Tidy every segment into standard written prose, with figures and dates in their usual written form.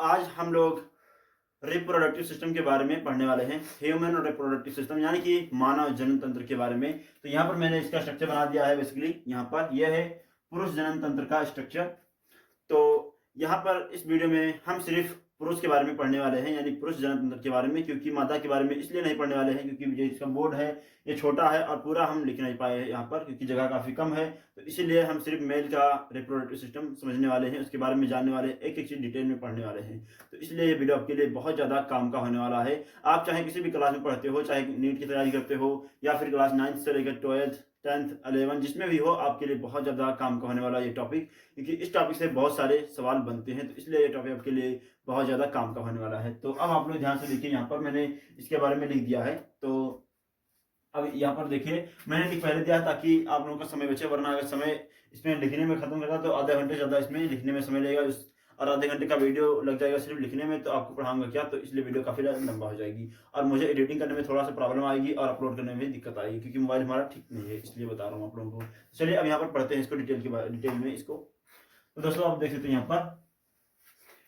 आज हम लोग रिप्रोडक्टिव सिस्टम के बारे में पढ़ने वाले हैं। ह्यूमन रिप्रोडक्टिव सिस्टम यानी कि मानव जनन तंत्र के बारे में। तो यहाँ पर मैंने इसका स्ट्रक्चर बना दिया है। बेसिकली यहाँ पर यह है पुरुष जनन तंत्र का स्ट्रक्चर। तो यहाँ पर इस वीडियो में हम सिर्फ पुरुष के बारे में पढ़ने वाले हैं, यानी पुरुष जनन तंत्र के बारे में, क्योंकि माता के बारे में इसलिए नहीं पढ़ने वाले हैं क्योंकि ये इसका बोर्ड है, ये छोटा है और पूरा हम लिख नहीं पाए हैं यहाँ पर क्योंकि जगह काफ़ी कम है। तो इसीलिए हम सिर्फ मेल का रिप्रोडक्टिव सिस्टम समझने वाले हैं, उसके बारे में जानने वाले हैं, एक एक चीज़ डिटेल में पढ़ने वाले हैं। तो इसलिए ये वीडियो आपके लिए बहुत ज़्यादा काम का होने वाला है। आप चाहे किसी भी क्लास में पढ़ते हो, चाहे नीट की तैयारी करते हो या फिर क्लास 9 से लेकर 12th 10th 11 जिसमें भी हो, आपके लिए बहुत ज़्यादा काम का होने वाला ये टॉपिक, क्योंकि इस टॉपिक से बहुत सारे सवाल बनते हैं। तो इसलिए ये टॉपिक आपके लिए बहुत ज़्यादा काम का होने वाला है। तो अब आप लोग ध्यान से देखिए, यहाँ पर मैंने इसके बारे में लिख दिया है। तो अब यहाँ पर देखिए, मैंने लिख पहले दिया ताकि आप लोगों का समय बचे, वरना अगर समय इसमें लिखने में खत्म करता तो आधे घंटे ज़्यादा इसमें लिखने में समय लगेगा और आधे घंटे का वीडियो लग जाएगा सिर्फ लिखने में, तो आपको पढ़ाऊंगा क्या, तो इसलिए वीडियो काफ़ी ज़्यादा लंबा हो जाएगी और मुझे एडिटिंग करने में थोड़ा सा प्रॉब्लम आएगी और अपलोड करने में दिक्कत आएगी क्योंकि मोबाइल हमारा ठीक नहीं है, इसलिए बता रहा हूँ आप लोगों को। चलिए अब यहाँ पर पढ़ते हैं इसको डिटेल में इसको। तो दोस्तों आप देख सकते हैं यहाँ पर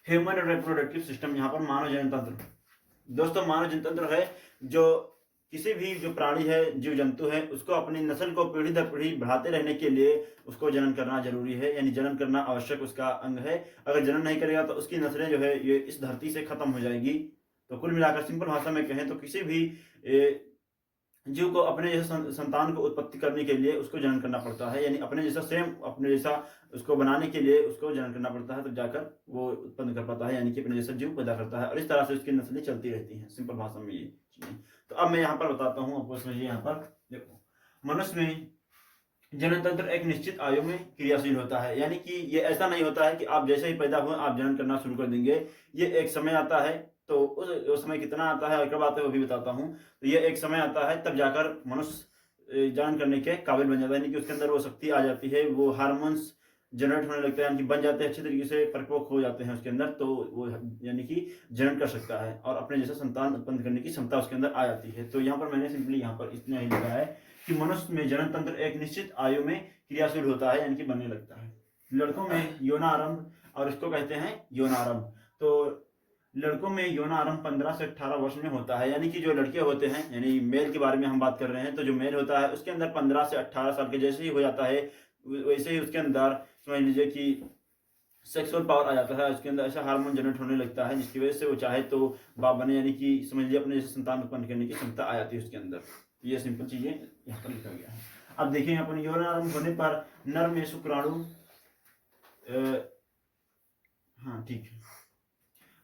ह्यूमन रिप्रोडक्टिव सिस्टम, यहाँ पर मानव जनन तंत्र। दोस्तों मानव जनन तंत्र है जो किसी भी जो प्राणी है, जीव जंतु है, उसको अपनी नस्ल को पीढ़ी दर पीढ़ी बढ़ाते रहने के लिए उसको जनन करना जरूरी है, यानी जनन करना आवश्यक उसका अंग है। अगर जनन नहीं करेगा तो उसकी नस्लें जो है ये इस धरती से खत्म हो जाएगी। तो कुल मिलाकर सिंपल भाषा में कहें तो किसी भी जीव को अपने जैसा संतान को उत्पत्ति करने के लिए उसको जनन करना पड़ता है, यानी अपने जैसा सेम अपने जैसा उसको बनाने के लिए उसको जनन करना पड़ता है, तब जाकर वो उत्पन्न कर पाता है, यानी कि अपने जैसा जीव पैदा करता है और इस तरह से उसकी नस्लें चलती रहती हैं। सिंपल भाषा में ये चीजें। तो अब मैं यहाँ पर बताता हूँ आपको, समझिए। यहाँ पर देखो, मनुष्य में जनन तंत्र एक निश्चित आयु में क्रियाशील होता है, यानी कि ये ऐसा नहीं होता है कि आप जैसे ही पैदा हुए आप जनन करना शुरू कर देंगे। ये एक समय आता है, तो उस समय कितना आता है और कब आता है वो भी बताता हूँ। तो ये एक समय आता है तब जाकर मनुष्य जनन करने के काबिल बन जाता है, यानी कि उसके अंदर वो शक्ति आ जाती है, वो हार्मोन्स जनरेट होने लगते हैं, यानी कि बन जाते हैं, अच्छे तरीके से परिपक्व हो जाते हैं उसके अंदर, तो वो यानी कि जनन कर सकता है और अपने जैसा संतान उत्पन्न करने की क्षमता उसके अंदर आ जाती है। तो यहाँ पर मैंने सिंपली यहाँ पर इतना ही लिखा है कि मनुष्य में जनन तंत्र एक निश्चित आयु में क्रियाशील होता है, यानी कि बनने लगता है। लड़कों में यौनारंभ, और इसको कहते हैं यौनारंभ। तो लड़कों में यौनारंभ 15 से 18 वर्ष में होता है, यानी कि जो लड़के होते हैं, यानी मेल के बारे में हम बात कर रहे हैं, तो जो मेल होता है उसके अंदर 15 से 18 साल के जैसे ही हो जाता है वैसे ही उसके अंदर समझ लीजिए कि सेक्सुअल पावर आ जाता है, उसके अंदर ऐसा हार्मोन जनरेट होने लगता है जिसकी वजह से वो चाहे तो बाप बने, यानी कि समझ लीजिए अपने जैसे संतान उत्पन्न करने की क्षमता आ जाती है उसके अंदर। ये सिंपल चीजें यहाँ पर लिखा गया है। अब देखिए यहाँ पर यौनारंभ होने पर नर में शुक्राणु, हाँ ठीक है,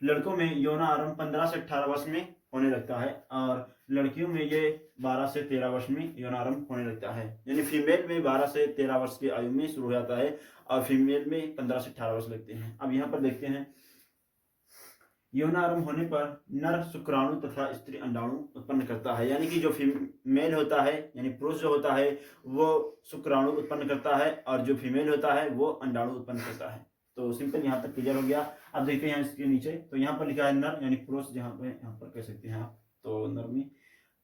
लड़कों में यौनारंभ 15 से 18 वर्ष में होने लगता है और लड़कियों में ये 12 से 13 वर्ष में यौनारंभ होने लगता है, यानी फीमेल में 12 से 13 वर्ष की आयु में शुरू हो जाता है और फीमेल में 15 से 18 वर्ष लगते हैं। अब यहाँ पर देखते हैं, यौनारंभ होने पर नर शुक्राणु तथा स्त्री अंडाणु उत्पन्न करता है, यानी कि जो फीमेल होता है यानी पुरुष जो होता है वो शुक्राणु उत्पन्न करता है और जो फीमेल होता है वो अंडाणु उत्पन्न करता है। तो सिंपल यहाँ तक क्लियर हो गया। अब देखते हैं इसके नीचे, तो यहाँ पर लिखा है नर यानी पुरुष, जहाँ पे यहाँ पर कह सकते हैं आप, तो नर में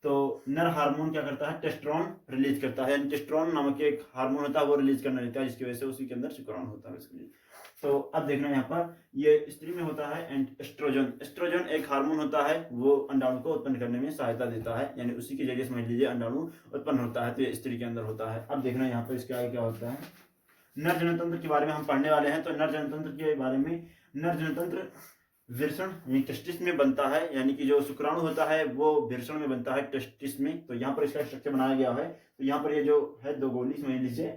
तो नर हार्मोन क्या करता है, टेस्टोस्टेरोन रिलीज करता है, टेस्टोस्टेरोन नामक एक हार्मोन होता है वो रिलीज करना रहता है, जिसकी वजह से उसी के अंदर शुक्राणु होता है बेसिकली। तो अब देखना यहाँ पर ये स्त्री में होता है एस्ट्रोजन। एस्ट्रोजन एक हार्मोन होता है, वो अंडाणु को उत्पन्न करने में सहायता देता है, यानी उसी के जरिए समझ लीजिए अंडाणु उत्पन्न होता है, तो ये स्त्री के अंदर होता है। अब देखना यहाँ पर इसके आगे क्या होता है, नर जननतंत्र के बारे में हम पढ़ने वाले हैं। तो नर जननतंत्र के बारे में, नर जननतंत्र वृषण यानी टेस्टिस में बनता है, यानी कि जो शुक्राणु होता है वो वृषण में बनता है टेस्टिस में। तो यहाँ पर इसका स्ट्रक्चर बनाया गया है। तो यहाँ पर ये जो है दो गोली समझ लीजिए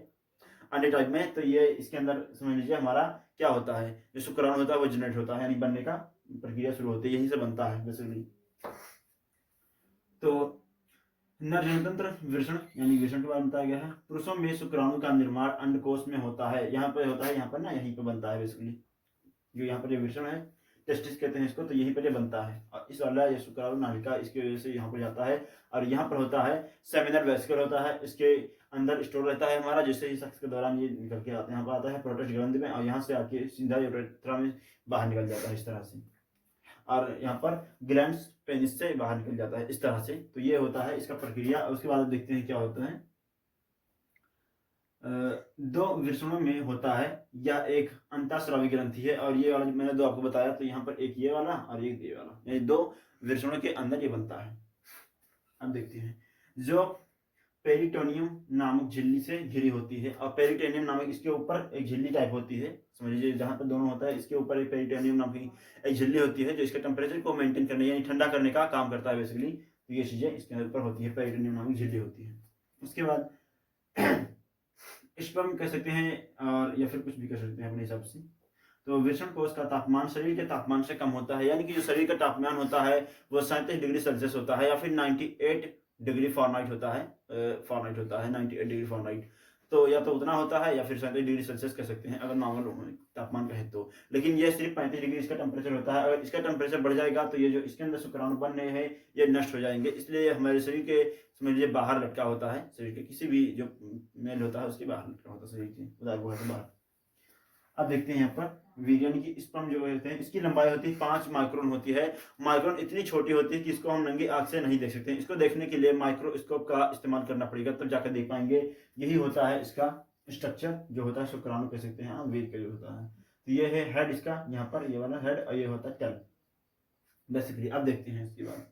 अंडे टाइप में, तो ये इसके अंदर समझ लीजिए हमारा क्या होता है, जो शुक्राणु होता है वो जनरेट होता है, यानी बनने का प्रक्रिया शुरू होती है, यहीं से बनता है बेसिकली। तो नर जननतंत्र वृषण यानी वृषण के बारे में बताया गया है। पुरुषों में शुक्राणु का निर्माण अंडकोश में होता है, यहाँ पे होता है, यहाँ पर ना यहीं पे बनता है बेसिकली, जो यहाँ पर ये वृषण है टेस्टिस कहते हैं इसको, तो यहीं पर ये बनता है और इस वाला ये शुक्राणु नालिका इसकी वजह से यहाँ पर जाता है और यहाँ पर होता है सेमिनल वेसिकल होता है, इसके अंदर स्टोर रहता है हमारा, जैसे ही सेक्स के दौरान ये निकल के आता है, यहाँ पर आता है प्रोस्टेट ग्रंथि में और यहाँ से आके सीधा यूरेथ्रा में बाहर निकल जाता है इस तरह से, और यहाँ पर ग्लैंड्स पेनिस से बाहर निकल जाता है इस तरह से। तो ये होता है इसका प्रक्रिया। उसके बाद देखते हैं क्या होता है, दो वृषणों में होता है, या एक अंतःस्रावी ग्रंथि है, और ये वाला जो मैंने दो आपको बताया, तो यहाँ पर एक ये वाला और एक ये वाला, यानी दो वृषणों के अंदर ये बनता है। अब देखते हैं, जो पेरिटोनियम नामक झिल्ली से घिरी होती है, और पेरिटोनियम नामक इसके ऊपर एक झिल्ली टाइप होती है, समझ लीजिए जहाँ पर दोनों होता है इसके ऊपर एक पेरिटोनियम नामक एक झिल्ली होती है जो इसके टेम्परेचर को मेंटेन करने यानी ठंडा करने का काम करता है बेसिकली। तो ये चीजें इसके ऊपर होती है, पेरिटोनियम नामक झिल्ली होती है। उसके बाद स्पर्म कह सकते हैं, और या फिर कुछ भी कह सकते हैं अपने हिसाब से। तो वृषण कोश का तापमान शरीर के तापमान से कम होता है, यानी कि जो शरीर का तापमान होता है वो 37 डिग्री सेल्सियस होता है, या फिर 98 डिग्री फॉरनाइट होता है, 98 डिग्री फॉरनाइट। तो या तो उतना होता है या फिर 37 डिग्री सेल्सियस कह सकते हैं अगर नॉर्मल तापमान कहे तो। लेकिन ये सिर्फ 35 डिग्री इसका टेम्परेचर होता है। अगर इसका टेम्परेचर बढ़ जाएगा तो ये जो इसके अंदर शुक्राणु बन रहे हैं ये नष्ट हो जाएंगे, इसलिए हमारे शरीर के समझ लीजिए बाहर लटका होता है, शरीर के किसी भी जो मेल होता है उसके बाहर लटका होता है, शरीर के उदार बाहर। अब देखते हैं यहाँ पर वीर्यन की स्पर्म जो होते हैं इसकी लंबाई होती है 5 माइक्रोन होती है। माइक्रोन इतनी छोटी होती है कि इसको हम नंगी आंख से नहीं देख सकते हैं, इसको देखने के लिए माइक्रोस्कोप का इस्तेमाल करना पड़ेगा, तब जाकर देख पाएंगे। यही होता है इसका स्ट्रक्चर जो होता है, शुक्राणु कह सकते हैं, वीर्य का जो होता है। तो ये है हेड इसका, यहाँ पर ये वाला हेड, और ये होता है टेल बेसिकली। अब देखते हैं इसके बाद,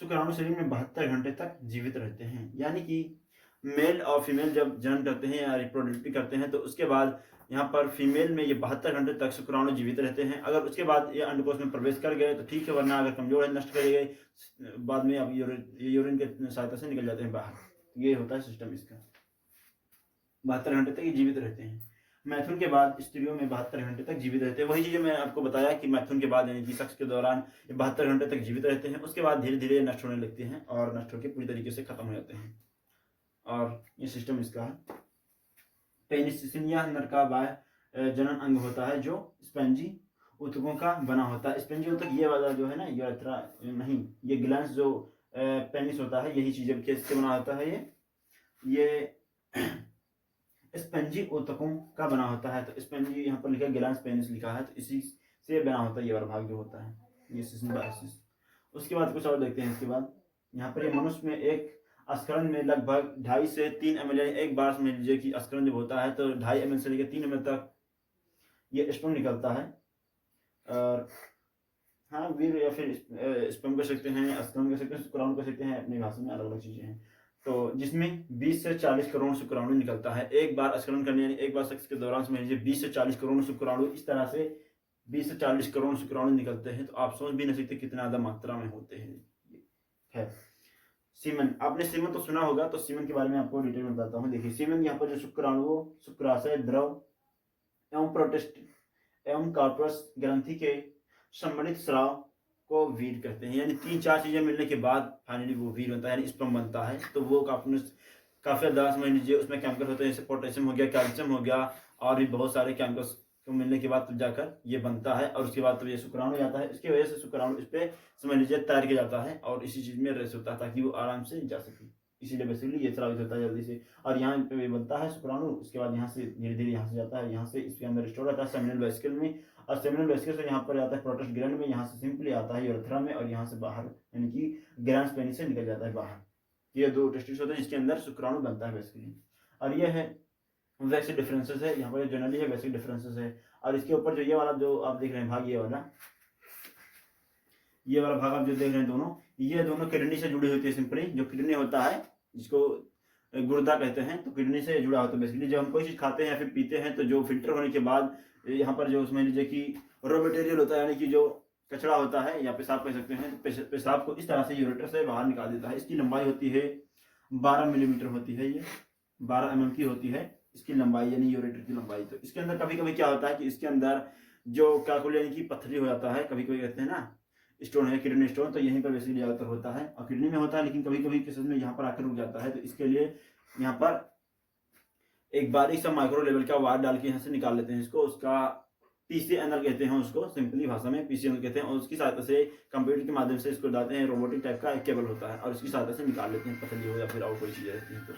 शुक्राणु शरीर में 72 घंटे तक जीवित रहते हैं, यानी कि मेल और फीमेल जब जन्म करते हैं या रिप्रोडक्टिव करते हैं तो उसके बाद यहाँ पर फीमेल में ये 72 घंटे तक शुक्राणु जीवित रहते हैं। अगर उसके बाद ये अंडकोश में प्रवेश कर गए तो ठीक है, वरना अगर कमजोर है, नष्ट कर गए, बाद में अब यूरिन के सहायता से निकल जाते हैं बाहर। ये होता है सिस्टम इसका, 72 घंटे तक ये जीवित रहते हैं। मैथुन के बाद स्त्रियों में 72 घंटे तक जीवित रहते हैं। वही चीज़ मैं आपको बताया कि मैथुन के बाद यानी कि सेक्स के दौरान ये 72 घंटे तक जीवित रहते हैं, उसके बाद धीरे धीरे नष्ट होने लगते हैं और नष्ट होकर पूरी तरीके से खत्म हो जाते हैं। और ये सिस्टम इसका है। पेनिसिलिया नर का बाह्य जनन अंग होता है जो स्पंजी ऊतकों का बना होता है। स्पंजी ऊतक ये वाला जो है ना, यूरेथ्रा नहीं, ये ग्लैंड्स जो पेनिस होता है, यही चीज किससे बना होता है, ये स्पंजी ऊतकों का बना होता है। तो स्पंजी यहाँ पर लिखा है, ग्लैंड्स पेनिस लिखा है, तो इसी से बना होता है ये वाला भाग जो होता है, ये सिस्टम। उसके बाद कुछ और देखते हैं। इसके बाद यहाँ पर ये मनुष्य में एक अस्करण में लगभग 2.5 से 3 ml, एक बार समझ लीजिए कि अस्करण जब होता है तो 2.5 ml से लेकर 3 ml तक ये स्पर्म निकलता है। और हाँ, वीर या फिर स्पर्म कर सकते हैं, अस्करण कर सकते हैं, शुक्राणु कर सकते हैं, अपनी भाषा में अलग अलग चीजें हैं। तो जिसमें 20 से 40 करोड़ शुक्राणु निकलता है एक बार अस्करण करने, यानी एक बार सेक्स के दौरान समझ लीजिए 20 से 40 करोड़ शुक्राणु, इस तरह से 20 से 40 करोड़ शुक्राणु निकलते हैं। तो आप सोच भी नहीं सकते कितना ज्यादा मात्रा में होते हैं। सीमन, आपने सीमन तो सुना होगा, तो सीमन के बारे में आपको डिटेल में बताता हूँ। देखिए सीमन यहाँ पर जो शुक्राणु शुक्राशय द्रव एवं प्रोटेस्ट एवं कार्पस ग्रंथि के सम्मिलित स्राव को वीर कहते हैं, यानी 3-4 चीजें मिलने के बाद फाइनली वो वीर बनता है, यानी स्पर्म बनता है। तो वो काफी ज्यादा समझ लीजिए उसमें केमिकल होते हैं, जैसे पोटेशियम हो गया, कैल्शियम हो गया, और भी बहुत सारे केमिकल्स को मिलने के बाद तब जाकर ये बनता है। और उसके बाद तो ये शुक्राणु जाता है, इसकी वजह से शुक्राणु इस पे समझ लीजिए तैयार किया जाता है और इसी चीज में रेस होता है ताकि वो आराम से जा सके, इसीलिए बेसिकली ये स्रावित होता है जल्दी से। और यहाँ पे बनता है शुक्राणु, उसके बाद यहाँ से धीरे धीरे यहाँ से जाता है, यहाँ से इसके अंदर स्टोर होता है सेमिनल वेसिकल में, और सेमिनल वेसिकल से यहाँ पर आता है प्रोटेस्ट ग्लैंड में, यहाँ से सिंपली आता है यूरेथ्रा में, और यहाँ से बाहर यानी कि ग्लैंड्स पेनिस से निकल जाता है बाहर। ये 2 टेस्टिस होते हैं जिसके अंदर शुक्राणु बनता है बेसिकली। और ये है वैसे डिफरेंसेस है, यहाँ पर जनरली है वैसे डिफरेंसेस है। और इसके ऊपर जो ये वाला जो आप देख रहे हैं भाग, ये वाला भाग आप जो देख रहे हैं दोनों, ये दोनों किडनी से जुड़ी होती है। सिंपली जो किडनी होता है जिसको गुर्दा कहते हैं, तो किडनी से जुड़ा होता है बेसिकली। जब हम कोई चीज खाते हैं या फिर पीते हैं तो जो फिल्टर होने के बाद यहाँ पर जो समझ लीजिए कि रॉ मटेरियल होता है, यानी कि जो कचरा होता है या पेशाब कह सकते हैं, पेशाब को इस तरह से यूरेटर से बाहर निकाल देता है। इसकी लंबाई होती है 12 मिलीमीटर होती है, ये 12 mm की होती है इसकी लंबाई, यानी यूरेटर की लंबाई। तो इसके अंदर कभी कभी क्या होता है कि इसके अंदर जो कैलकुल यानी कि पथरी हो जाता है, कभी कभी कहते हैं ना स्टोन है, किडनी स्टोन, तो यहीं पर बेसिकली ज्यादातर होता है और किडनी में होता है, लेकिन कभी कभी केसेस में यहाँ पर आकर रुक जाता है। तो इसके लिए यहाँ पर एक बारीक सा माइक्रो लेवल का वायर डाल के यहाँ से निकाल लेते हैं इसको, उसका पीसी एनल कहते हैं उसको, सिंपली भाषा में पीसी एनल कहते हैं। और उसकी सहायता से कंप्यूटर के माध्यम से इसको डालते हैं, रोबोटिक टाइप का एक केबल होता है, और उसकी सहायता से निकाल लेते हैं पतली हो या फिर और कोई चीज़ रहती है। तो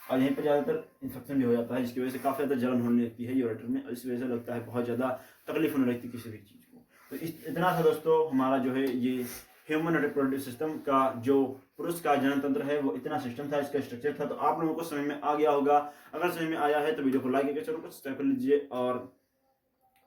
और यहीं पर ज़्यादातर इन्फेक्शन भी हो जाता है, जिसकी वजह से काफ़ी ज़्यादा जलन होने लगती है यूरेटर में, और इस वजह से लगता है बहुत ज़्यादा तकलीफ होने लगती है किसी भी चीज़ को। तो इतना सा दोस्तों हमारा जो है ये ह्यूमन रिप्रोडक्टिव सिस्टम का जो पुरुष का जनन तंत्र है वो इतना सिस्टम था, इसका स्ट्रक्चर था। तो आप लोगों को समझ में आ गया होगा। अगर समझ में आया है तो वीडियो को लाइक करके चैनल को सब्सक्राइब कर लीजिए, और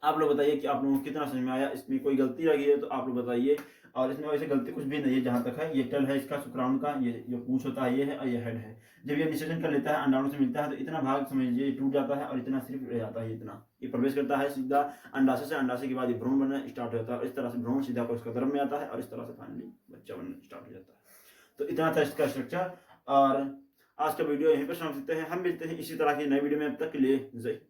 आप लोग बताइए कि आप लोगों को कितना समझ में आया, इसमें कोई गलती लगी है तो आप लोग बताइए। और इसमें वैसे गलती कुछ भी नहीं है जहां तक है। ये टल है इसका शुक्राणु का, ये जो पूंछ होता है ये है, और ये हेड है। जब ये निषेचन कर लेता है, अंडाणु से मिलता है, तो इतना भाग समझ लीजिए टूट जाता है और इतना सिर्फ रह जाता है। इतना ये प्रवेश करता है सीधा अंडाशय से, अंडाशय के बाद ये भ्रूण बनना स्टार्ट हो जाता है, और इस तरह से भ्रूण सीधा कोशिका गर्भ में आता है, और इस तरह से फाइनली बच्चा बनना स्टार्ट हो जाता है। तो इतना था इसका स्ट्रक्चर। और आज का वीडियो यहीं पर समाप्त करते हैं। हम मिलते हैं इसी तरह की नई वीडियो में, अब तक के लिए जय।